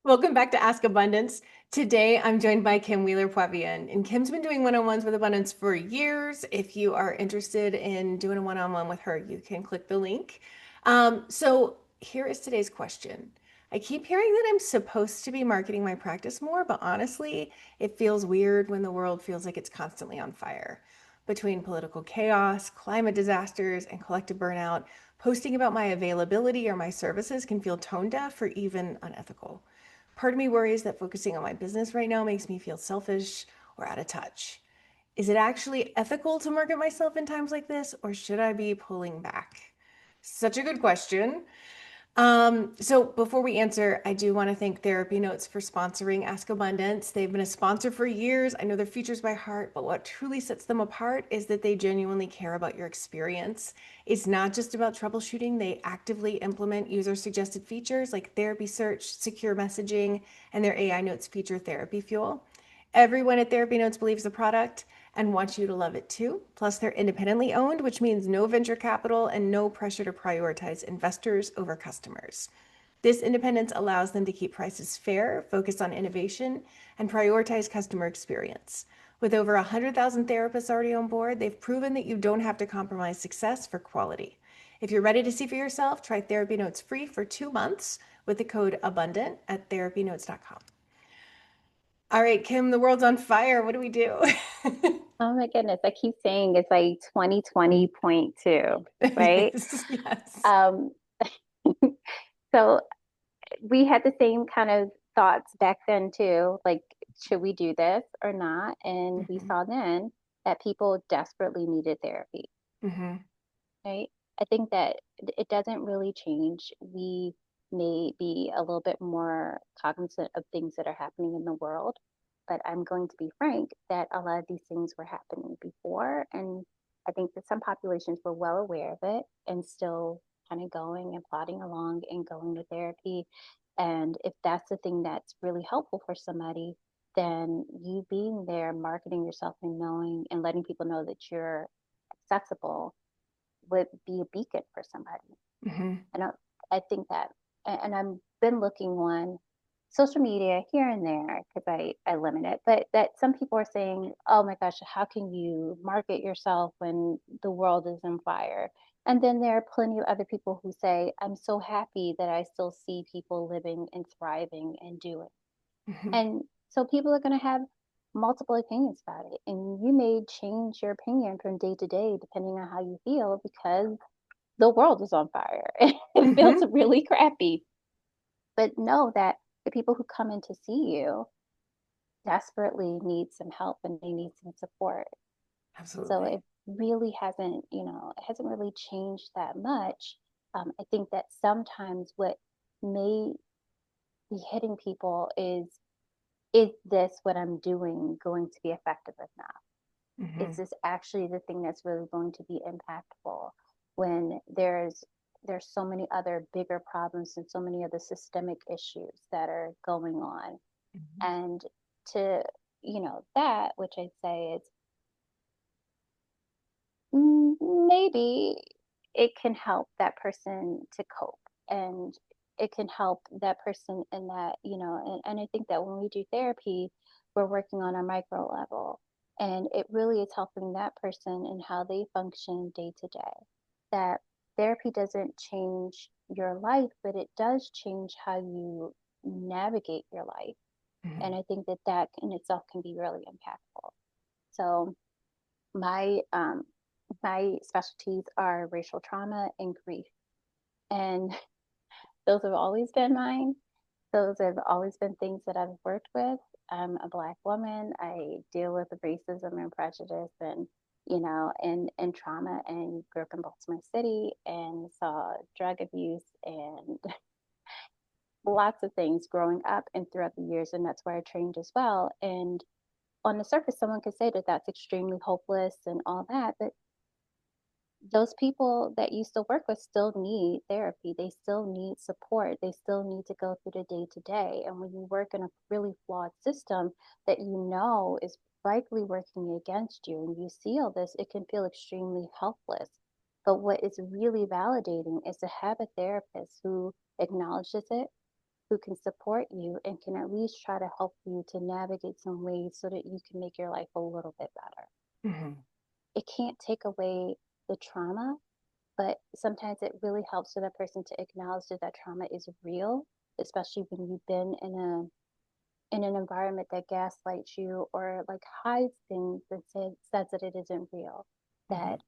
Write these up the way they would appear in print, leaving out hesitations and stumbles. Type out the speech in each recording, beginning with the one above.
Welcome back to Ask Abundance. Today, I'm joined by Kim Wheeler-Poitevien, and Kim's been doing one-on-ones with abundance for years. If you are interested in doing a one-on-one with her, you can click the link. So here is today's question. I keep hearing that I'm supposed to be marketing my practice more, but honestly, it feels weird when the world feels like it's constantly on fire. Between political chaos, climate disasters, and collective burnout, posting about my availability or my services can feel tone deaf or even unethical. Part of me worries that focusing on my business right now makes me feel selfish or out of touch. Is it actually ethical to market myself in times like this, or should I be pulling back? Such a good question. So before we answer, I do want to thank TherapyNotes for sponsoring Ask Abundance. They've been a sponsor for years. I know their features by heart, but what truly sets them apart is that they genuinely care about your experience. It's not just about troubleshooting. They actively implement user-suggested features like therapy search, secure messaging, and their AI Notes feature Therapy Fuel. Everyone at TherapyNotes believes the product and wants you to love it too. Plus, they're independently owned, which means no venture capital and no pressure to prioritize investors over customers. This independence allows them to keep prices fair, focus on innovation, and prioritize customer experience. With over 100,000 therapists already on board, they've proven that you don't have to compromise success for quality. If you're ready to see for yourself, try Therapy Notes free for 2 months with the code ABUNDANT at therapynotes.com. All right, Kim, the world's on fire. What do we do? Oh my goodness, I keep saying it's like 2020.2, It right? is, yes. Um, so we had the same kind of thoughts back then too, like, should we do this or not? And we Hmm. saw then that people desperately needed therapy, Hmm. right? I think that it doesn't really change. We may be a little bit more cognizant of things that are happening in the world, but I'm going to be frank that a lot of these things were happening before. And I think that some populations were well aware of it and still kind of going and plodding along and going to therapy. And if that's the thing that's really helpful for somebody, then you being there, marketing yourself and knowing and letting people know that you're accessible would be a beacon for somebody. Hmm. I don't, I think that, and I've been looking on social media here and there because I limit it, but that some people are saying, oh my gosh, how can you market yourself when the world is on fire? And then there are plenty of other people who say, I'm so happy that I still see people living and thriving and doing. Hmm. And so people are going to have multiple opinions about it. And you may change your opinion from day to day depending on how you feel because the world is on fire. It feels Hmm. really crappy. But know that the people who come in to see you desperately need some help and they need some support. So Absolutely. it really hasn't, it hasn't really changed that much. I think that sometimes what may be hitting people is this what I'm doing going to be effective enough? Is Hmm. this actually the thing that's really going to be impactful when there's so many other bigger problems and so many other systemic issues that are going on? Hmm. And to that, which I'd say is maybe it can help that person to cope, and it can help that person in that, and I think that when we do therapy, we're working on a micro level, and it really is helping that person in how they function day to day. That therapy doesn't change your life, but it does change how you navigate your life. And Hmm. I think that that in itself can be really impactful. So my my specialties are racial trauma and grief, and those have always been mine. Those have always been things that I've worked with. I'm a Black woman. I deal with racism and prejudice and trauma, and grew up in Baltimore City and saw drug abuse and lots of things growing up and throughout the years. And that's where I trained as well. And on the surface, someone could say that that's extremely hopeless and all that, but those people that you still work with still need therapy. They still need support. They still need to go through the day to day. And when you work in a really flawed system that you know is likely working against you and you see all this, it can feel extremely helpless. But what is really validating is to have a therapist who acknowledges it, who can support you and can at least try to help you to navigate some ways so that you can make your life a little bit better. Hmm. It can't take away the trauma, but sometimes it really helps for that person to acknowledge that that trauma is real, especially when you've been in an environment that gaslights you or like hides things and says that it isn't real. Hmm. That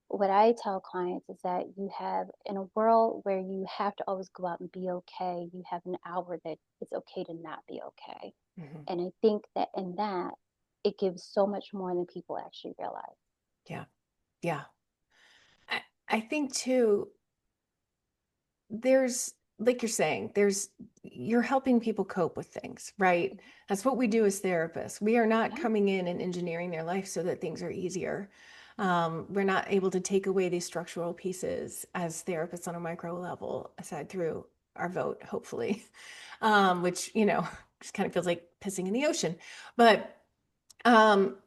what I tell clients is that you have in a world where you have to always go out and be okay, you have an hour that it's okay to not be okay. Hmm. And I think that in that, it gives so much more than people actually realize. Yeah. Yeah. I think too, there's like you're saying, you're helping people cope with things, right? Mhm. That's what we do as therapists. We are not Yeah. coming in and engineering their life so that things are easier. Mhm. We're not able to take away these structural pieces as therapists on a micro level, aside through our vote, hopefully, which, just kind of feels like pissing in the ocean. But um,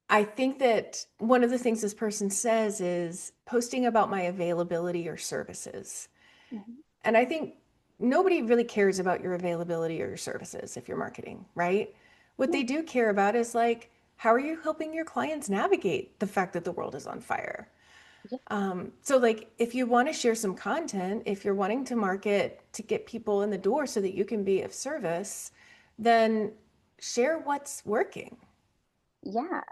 I think that one of the things this person says is posting about my availability or services. Mhm. And I think nobody really cares about your availability or your services if you're marketing, right? What Yeah. they do care about is like, how are you helping your clients navigate the fact that the world is on fire? Yeah. So, like, if you want to share some content, if you're wanting to market to get people in the door so that you can be of service, then share what's working. Yeah.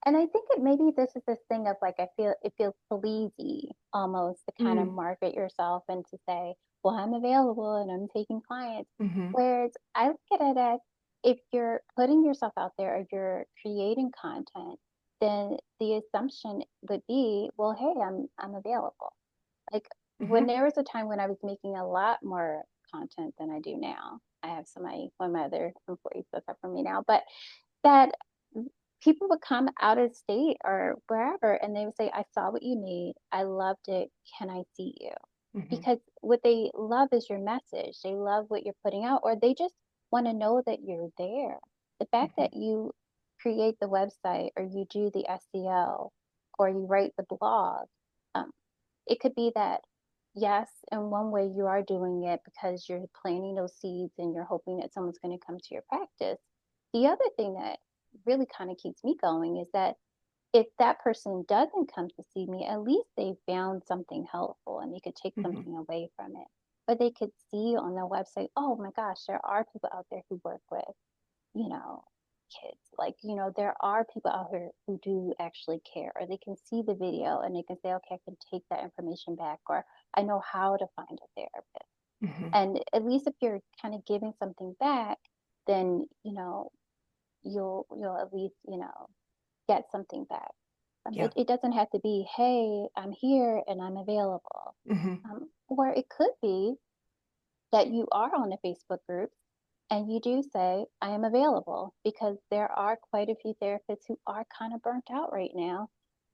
And I think it maybe this is this thing of like I feel it feels sleazy almost to kind of Mm, market yourself and to say, well, I'm available and I'm taking clients. mm-hmm, Whereas I look at it as if you're putting yourself out there or you're creating content, then the assumption would be, well, hey, I'm available. Like when mm-hmm, there was a time when I was making a lot more content than I do now. I have one of my other employees does that for me now, but that people would come out of state or wherever and they would say, I saw what you made. I loved it. Can I see you? mm-hmm, Because what they love is your message. They love what you're putting out, or they just want to know that you're there. The fact mm-hmm, that you create the website or you do the SEO or you write the blog, um, it could be that, yes, in one way you are doing it because you're planting those seeds and you're hoping that someone's going to come to your practice. The other thing that really kind of keeps me going is that if that person doesn't come to see me, at least they found something helpful and they could take mm-hmm, something away from it. But they could see on their website, oh my gosh, there are people out there who work with, you know, kids. Like, there are people out here who do actually care, or they can see the video and they can say, okay, I can take that information back, or I know how to find a therapist. mm-hmm. And at least if you're kind of giving something back, then, you'll at least, get something back. Yeah. It doesn't have to be, hey, I'm here and I'm available. Mm-hmm, Or it could be that you are on the Facebook groups and you do say, I am available, because there are quite a few therapists who are kind of burnt out right now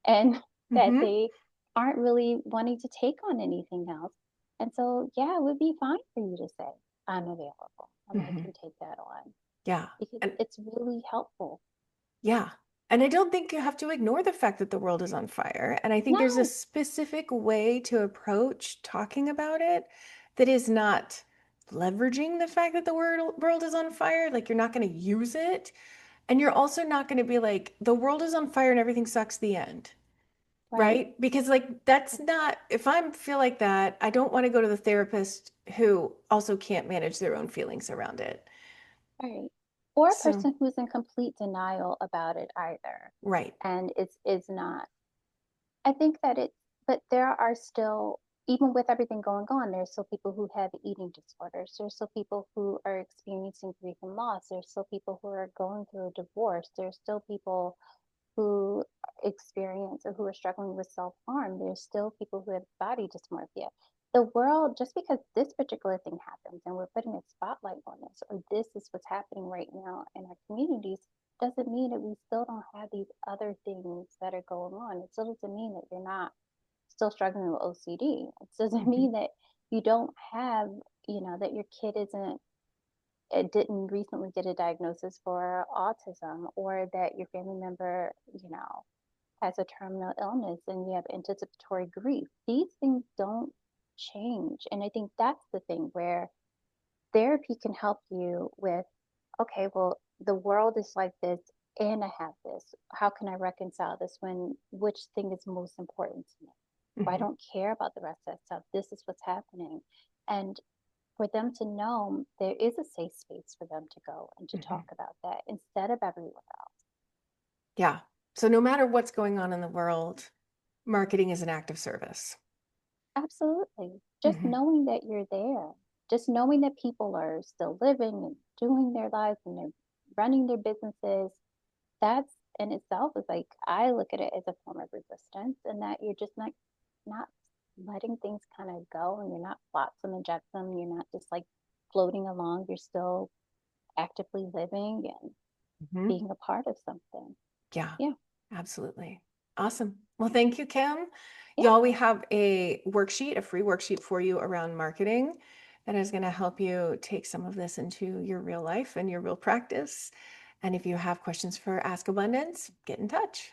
and that mm-hmm, they aren't really wanting to take on anything else. And so, yeah, it would be fine for you to say, I'm available and I mm-hmm. can take that on Yeah. because And it's really helpful. yeah. And I don't think you have to ignore the fact that the world is on fire. And I think there's a No, specific way to approach talking about it that is not leveraging the fact that the world is on fire. Like you're not going to use it. And you're also not going to be like, the world is on fire and everything sucks, the end. right? Right? Because like that's not, if I feel like that, I don't want to go to the therapist who also can't manage their own feelings around it. Right. Or a So, person who's in complete denial about it either. right. And it's is not. I think that but there are still, even with everything going on, there's still people who have eating disorders. There's still people who are experiencing grief and loss. There's still people who are going through a divorce. There's still people who experience or who are struggling with self-harm. There's still people who have body dysmorphia. The world, just because this particular thing happens and we're putting a spotlight on this, or this is what's happening right now in our communities, doesn't mean that we still don't have these other things that are going on. It still doesn't mean that you're not still struggling with OCD. It doesn't Hmm. mean that you don't have, that your kid isn't it didn't recently get a diagnosis for autism, or that your family member, has a terminal illness and you have anticipatory grief. These things don't change. And I think that's the thing where therapy can help you with, okay, well, the world is like this and I have this. How can I reconcile this when which thing is most important to me? Or I Hmm. don't care about the rest of that stuff. This is what's happening. And for them to know there is a safe space for them to go and to Hmm. talk about that instead of everyone else. Yeah. So no matter what's going on in the world, marketing is an act of service. Absolutely. Just Hmm. knowing that you're there, just knowing that people are still living and doing their lives and they're running their businesses, that's in itself is like I look at it as a form of resistance and that you're just not letting things kind of go and you're not flotsam and jetsam, you're not just like floating along, you're still actively living and Hmm. being a part of something. Yeah, Yeah. absolutely. Awesome. Well, thank you, Kim. Yeah. Y'all, we have a worksheet, a free worksheet for you around marketing that is going to help you take some of this into your real life and your real practice. And if you have questions for Ask Abundance, get in touch.